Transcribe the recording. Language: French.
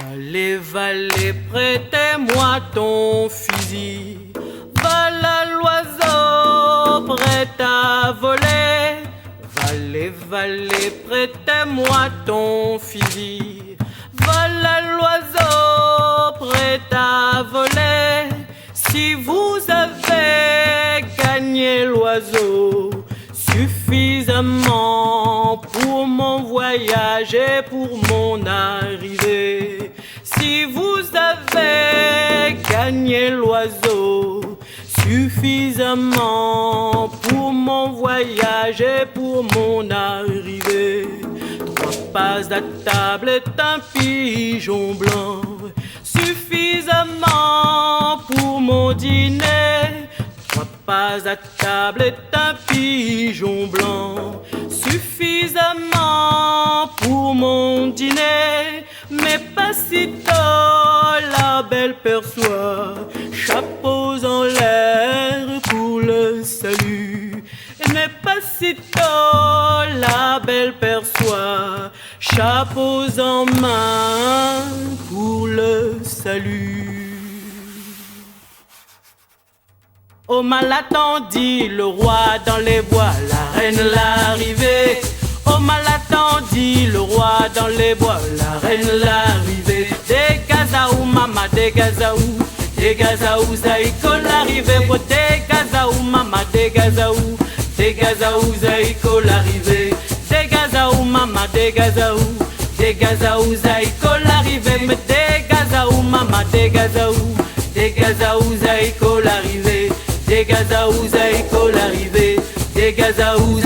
Valet, valet, prêtez-moi ton fusil. Voilà l'oiseau prêt à voler. Valet, valet, prêtez-moi ton fusil. Voilà l'oiseau prêt à voler. Si vous avez gagné l'oiseau suffisamment pour mon voyage et pour mon arrivée, si vous avez gagné l'oiseau suffisamment pour mon voyage et pour mon arrivée, 3 passes à table est un pigeon blanc, suffisamment pour mon dîner. 3 passes à table est un pigeon blanc, suffisamment pour mon dîner. Mais pas sitôt la belle perçoit, chapeaux en l'air pour le salut. Mais pas sitôt la belle perçoit, chapeaux en main pour le salut. Au mal attendu, le roi dans les bois, la reine l'arrivée. Au mal attendu, le roi dans les bois, la reine l'arrivée. Des Gazaou, mama, des Gazaou, Zaïko l'arrivée. Des Gazaou, mama, des Gazaou, Zaïko l'arrivée. Des Gazaou, mama, des Gazaou, Zaïko l'arrivée. Mais des Gazaou, mama, des Gazaou, Zaïko l'arrivée. Des Gazaou, Zaïko l'arrivée. Des Gazaou,